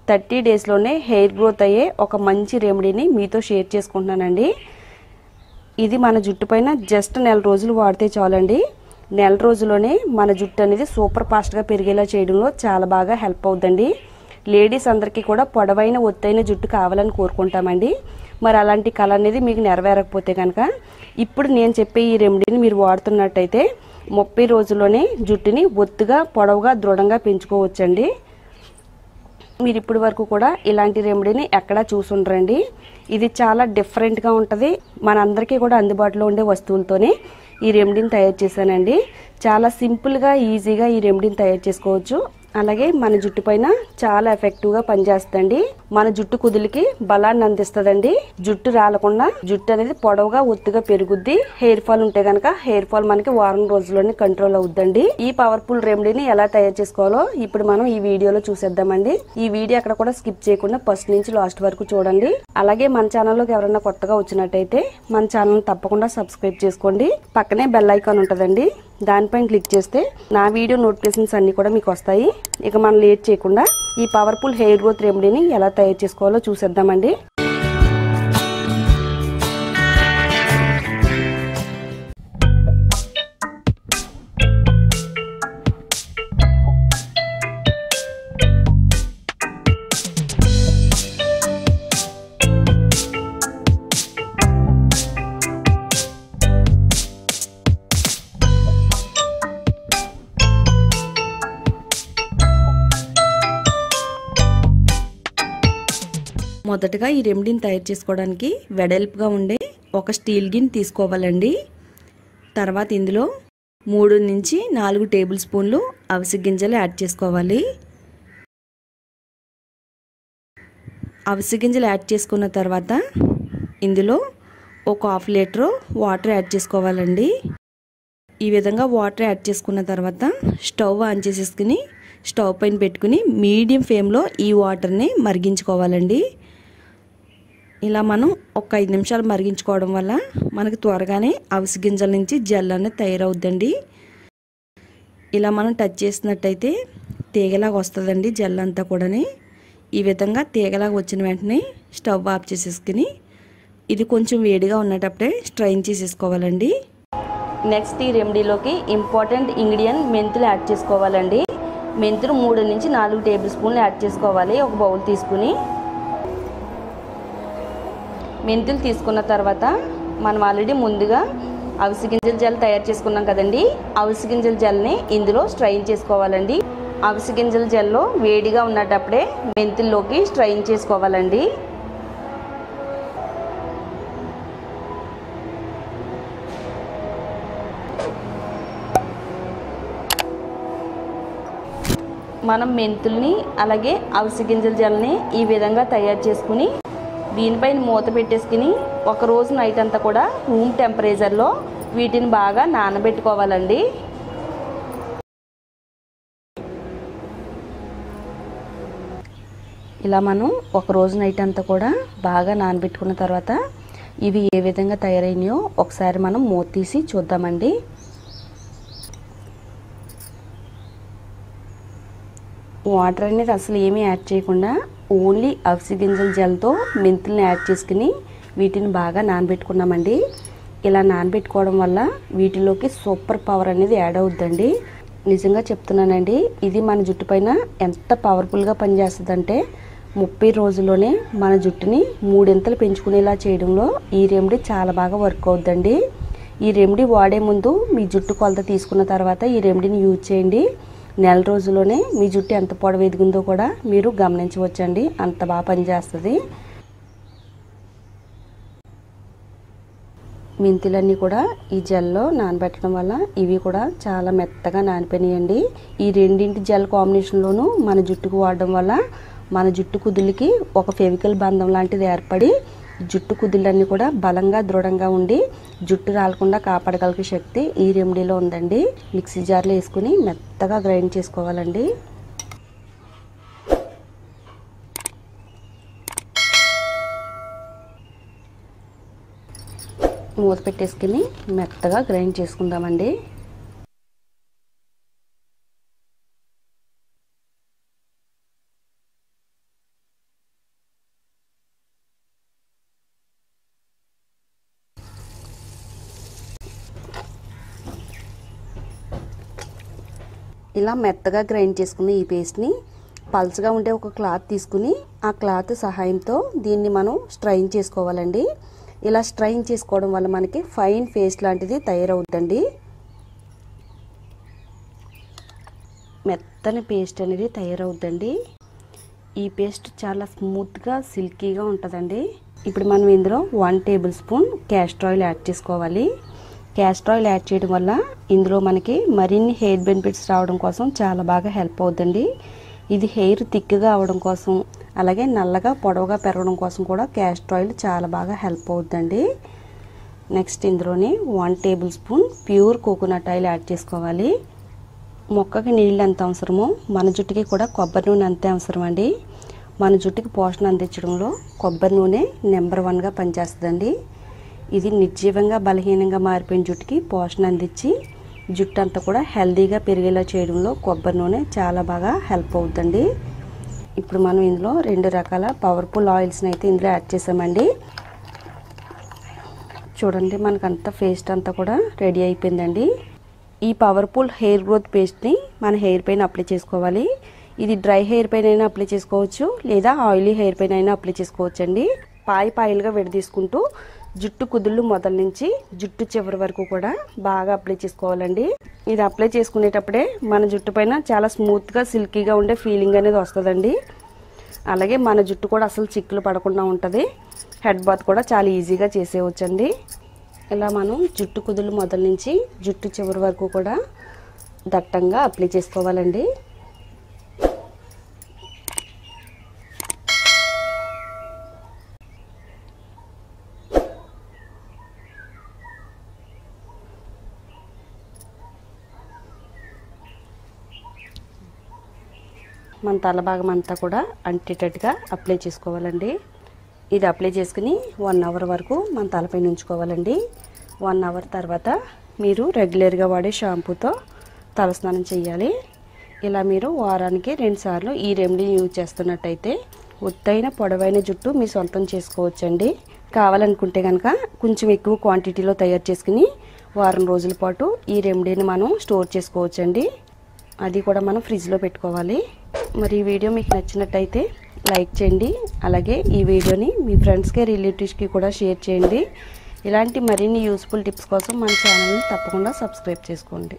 30 డేస్లోనే hair growth అయ్యే ఒక మంచి రెమెడీని మీతో షేర్ చేసుకుంటున్నానండి. ఇది మన జుట్టు పైన జస్ట్ నెల రోజులు వాడితే చాలండి. నెల రోజుల్లోనే మన జుట్టు అనేది సూపర్ ఫాస్ట్గా పెరిగేలా చేయడంలో చాలా బాగా హెల్ప్ అవుతుందండి. లేడీస్ అందరికీ కూడా పొడవైన ఒత్తైన జుట్టు కావాలని కోరుకుంటామండి. మరి అలాంటి కళ అనేది మీకు నెరవేరకపోతే కనుక ఇప్పుడు నేను చెప్పే ఈ రెమెడీని మీరు వాడుతున్నట్టయితే 30 రోజుల్లోనే జుట్టుని ఒత్తుగా పొడవుగా దృఢంగా పెంచుకోవచ్చండి. మీరు ఇప్పటి వరకు కూడా ఇలాంటి రెమెడీని ఎక్కడా చూసుండరండి. ఇది చాలా డిఫరెంట్గా ఉంటుంది. మనందరికీ కూడా అందుబాటులో ఉండే వస్తువులతోనే ఈ రెమెడీని తయారు చేశానండి. చాలా సింపుల్గా ఈజీగా ఈ రెమెడీని తయారు చేసుకోవచ్చు. అలాగే మన జుట్టు పైన చాలా ఎఫెక్టివ్గా పనిచేస్తుందండి. మన జుట్టు కుదులకి బలాన్ని అందిస్తుందండి. జుట్టు రాలకుండా జుట్టు అనేది పొడవుగా ఒత్తుగా పెరుగుద్ది. హెయిర్ ఫాల్ ఉంటే కనుక హెయిర్ ఫాల్ మనకి వారం రోజుల్లోనే కంట్రోల్ అవుద్దండి. ఈ పవర్ఫుల్ రెమెడీని ఎలా తయారు చేసుకోవాలో ఇప్పుడు మనం ఈ వీడియోలో చూసేద్దామండి. ఈ వీడియో అక్కడ కూడా స్కిప్ చేయకుండా ఫస్ట్ నుంచి లాస్ట్ వరకు చూడండి. అలాగే మన ఛానల్లోకి ఎవరైనా కొత్తగా వచ్చినట్టయితే మన ఛానల్ తప్పకుండా సబ్స్క్రైబ్ చేసుకోండి. పక్కనే బెల్ ఐకాన్ ఉంటుందండి, దానిపైన క్లిక్ చేస్తే నా వీడియో నోటిఫికేషన్స్ అన్ని కూడా మీకు వస్తాయి. ఇక మనం లేట్ చేయకుండా ఈ పవర్ఫుల్ హెయిర్ గ్రోత్ రెమెడీని ఎలా తయారు చేసుకోవాలో చూసేద్దామండి. మొదటగా ఈ రెమెడీని తయారు చేసుకోవడానికి వెడల్పుగా ఉండే ఒక స్టీల్ గిన్నె తీసుకోవాలండి. తర్వాత ఇందులో 3 నుంచి 4 టేబుల్ స్పూన్లు అవిసె గింజలు యాడ్ చేసుకోవాలి. అవిసె గింజలు యాడ్ చేసుకున్న తర్వాత ఇందులో ఒక 1/2 లీటర్ వాటర్ యాడ్ చేసుకోవాలండి. ఈ విధంగా వాటర్ యాడ్ చేసుకున్న తర్వాత స్టవ్ ఆన్ చేసేసుకుని స్టవ్ పైన పెట్టుకుని మీడియం ఫ్లేమ్లో ఈ వాటర్ని మరిగించుకోవాలండి. ఇలా మనం ఒక 5 నిమిషాలు మరిగించుకోవడం వల్ల మనకి త్వరగానే అవిసె గింజల నుంచి జెల్ అనేది తయారవుద్దండి. ఇలా మనం టచ్ చేసినట్టయితే తీగలాగా వస్తుందండి జెల్ అంతా కూడా. ఈ విధంగా తీగలాగా వచ్చిన వెంటనే స్టవ్ ఆఫ్ చేసేసుకుని ఇది కొంచెం వేడిగా ఉన్నటప్పుడే స్ట్రైన్ చేసేసుకోవాలండి. నెక్స్ట్ ఈ రెమెడీలోకి ఇంపార్టెంట్ ఇంగ్రీడియంట్ మెంతులు యాడ్ చేసుకోవాలండి. మెంతులు 3 నుంచి 4 టేబుల్ స్పూన్లు యాడ్ చేసుకోవాలి. ఒక బౌల్ తీసుకుని మెంతులు తీసుకున్న తర్వాత మనం ఆల్రెడీ ముందుగా అవిసె గింజల జెల్ తయారు చేసుకున్నాం కదండి. అవిసె గింజల జెల్ని ఇందులో స్ట్రైన్ చేసుకోవాలండి. అవిసె గింజల జెల్లో వేడిగా ఉన్నటప్పుడే మెంతుల్లోకి స్ట్రైన్ చేసుకోవాలండి. మనం మెంతుల్ని అలాగే అవిసె గింజల జెల్ని ఈ విధంగా తయారు చేసుకుని దీనిపైన మూత పెట్టేసుకుని ఒక రోజు నైట్ అంతా కూడా రూమ్ టెంపరేచర్లో వీటిని బాగా నానబెట్టుకోవాలండి. ఇలా మనం ఒక రోజు నైట్ అంతా కూడా బాగా నానబెట్టుకున్న తర్వాత ఇవి ఏ విధంగా తయారైనాయో ఒకసారి మనం మూత తీసి చూద్దామండి. వాటర్ అనేది అసలు ఏమీ యాడ్ చేయకుండా ఓన్లీ అవిసె గింజల జెల్తో మెంతుల్ని యాడ్ చేసుకుని వీటిని బాగా నానబెట్టుకున్నామండి. ఇలా నానబెట్టుకోవడం వల్ల వీటిలోకి సూపర్ పవర్ అనేది యాడ్ అవుద్దండి. నిజంగా చెప్తున్నానండి, ఇది మన జుట్టు పైన ఎంత పవర్ఫుల్గా పనిచేస్తుందంటే 30 రోజుల్లోనే మన జుట్టుని 3 ఇంతలు పెంచుకునేలా చేయడంలో ఈ రెమెడీ చాలా బాగా వర్క్ అవుద్దండి. ఈ రెమెడీ వాడే ముందు మీ జుట్టు కొలత తీసుకున్న తర్వాత ఈ రెమెడీని యూజ్ చేయండి. నెల రోజుల్లోనే మీ జుట్టు ఎంత పొడవు ఎదిగిందో కూడా మీరు గమనించవచ్చండి. అంత బాగా పనిచేస్తుంది. మెంతులన్నీ కూడా ఈ జెల్లో నానబెట్టడం వల్ల ఇవి కూడా చాలా మెత్తగా నానిపోయినాయండి. ఈ రెండింటి జెల్ కాంబినేషన్లోనూ మన జుట్టుకు వాడడం వల్ల మన జుట్టు కుదులకి ఒక ఫెవికల్ బంధం లాంటిది ఏర్పడి జుట్టు కుదులన్నీ కూడా బలంగా దృఢంగా ఉండి జుట్టు రాలకుండా కాపాడగలిగే శక్తి ఈ రెమెడీలో ఉందండి. మిక్సీ జార్లో వేసుకుని మెత్తగా గ్రైండ్ చేసుకోవాలండి. మూత పెట్టేసుకుని మెత్తగా గ్రైండ్ చేసుకుందామండి. ఇలా మెత్తగా గ్రైండ్ చేసుకున్న ఈ పేస్ట్ని పల్చగా ఉండే ఒక క్లాత్ తీసుకుని ఆ క్లాత్ సహాయంతో దీన్ని మనం స్ట్రైన్ చేసుకోవాలండి. ఇలా స్ట్రైన్ చేసుకోవడం వల్ల మనకి ఫైన్ పేస్ట్ లాంటిది తయారవుతుందండి. మెత్తని పేస్ట్ అనేది తయారవుతుందండి. ఈ పేస్ట్ చాలా స్మూత్గా సిల్కీగా ఉంటుందండి. ఇప్పుడు మనం ఇందులో 1 table spoon castor oil add చేసుకోవాలి. క్యాస్టర్ ఆయిల్ యాడ్ చేయడం వల్ల ఇందులో మనకి మరిన్ని హెయిర్ బెనిఫిట్స్ రావడం కోసం చాలా బాగా హెల్ప్ అవుతుందండి. ఇది హెయిర్ థిక్గా అవడం కోసం అలాగే నల్లగా పొడవుగా పెరగడం కోసం కూడా క్యాస్టర్ ఆయిల్ చాలా బాగా హెల్ప్ అవుతుందండి. నెక్స్ట్ ఇందులోనే 1 table spoon pure coconut oil add చేసుకోవాలి. మొక్కకి నీళ్ళు ఎంత అవసరమో మన జుట్టుకి కూడా కొబ్బరి నూనె అంతే అవసరం అండి. మన జుట్టుకి పోషణ అందించడంలో కొబ్బరి నూనె నెంబర్ 1గా పనిచేస్తుందండి. ఇది నిర్జీవంగా బలహీనంగా మారిపోయిన జుట్టుకి పోషణ అందించి జుట్టు అంతా కూడా హెల్దీగా పెరిగేలా చేయడంలో కొబ్బరి నూనె చాలా బాగా హెల్ప్ అవుతుందండి. ఇప్పుడు మనం ఇందులో 2 రకాల పవర్ఫుల్ ఆయిల్స్ని అయితే ఇందులో యాడ్ చేసామండి. చూడండి మనకంతా పేస్ట్ అంతా కూడా రెడీ అయిపోయిందండి. ఈ పవర్ఫుల్ హెయిర్ గ్రోత్ పేస్ట్ని మన హెయిర్ పైన అప్లై చేసుకోవాలి. ఇది డ్రై హెయిర్ పైన అయినా అప్లై చేసుకోవచ్చు లేదా ఆయిలీ హెయిర్ పైన అయినా అప్లై చేసుకోవచ్చు అండి. పాయలుగా విడదీసుకుంటూ జుట్టు కుదుళ్ళు మొదల నుంచి జుట్టు చివరి వరకు కూడా బాగా అప్లై చేసుకోవాలండి. ఇది అప్లై చేసుకునేటప్పుడే మన జుట్టు పైన చాలా స్మూత్గా సిల్కీగా ఉండే ఫీలింగ్ అనేది వస్తుందండి. అలాగే మన జుట్టు కూడా అసలు చిక్కులు పడకుండా ఉంటుంది. హెడ్ బాత్ కూడా చాలా ఈజీగా చేసేయవచ్చండి. ఇలా మనం జుట్టు కుదుళ్ళు మొదల నుంచి జుట్టు చివరి వరకు కూడా దట్టంగా అప్లై చేసుకోవాలండి. మన తల భాగం అంతా కూడా అంటేటట్టుగా అప్లై చేసుకోవాలండి. ఇది అప్లై చేసుకుని 1 అవర్ వరకు మన తలపైన ఉంచుకోవాలండి. 1 అవర్ తర్వాత మీరు రెగ్యులర్గా వాడే షాంపూతో తలస్నానం చేయాలి. ఇలా మీరు వారానికి 2 సార్లు ఈ రెమెడీని యూజ్ చేస్తున్నట్టయితే ఒత్తైన పొడవైన జుట్టు మీ సొంతం చేసుకోవచ్చండి. కావాలనుకుంటే కనుక కొంచెం ఎక్కువ క్వాంటిటీలో తయారు చేసుకుని వారం రోజుల పాటు ఈ రెమెడీని మనం స్టోర్ చేసుకోవచ్చండి. అది కూడా మనం ఫ్రిడ్జ్లో పెట్టుకోవాలి. మరి ఈ వీడియో మీకు నచ్చినట్టయితే లైక్ చేయండి. అలాగే ఈ వీడియోని మీ ఫ్రెండ్స్కి రిలేటివ్స్కి కూడా షేర్ చేయండి. ఇలాంటి మరిన్ని యూస్ఫుల్ టిప్స్ కోసం మన ఛానల్ని తప్పకుండా సబ్స్క్రైబ్ చేసుకోండి.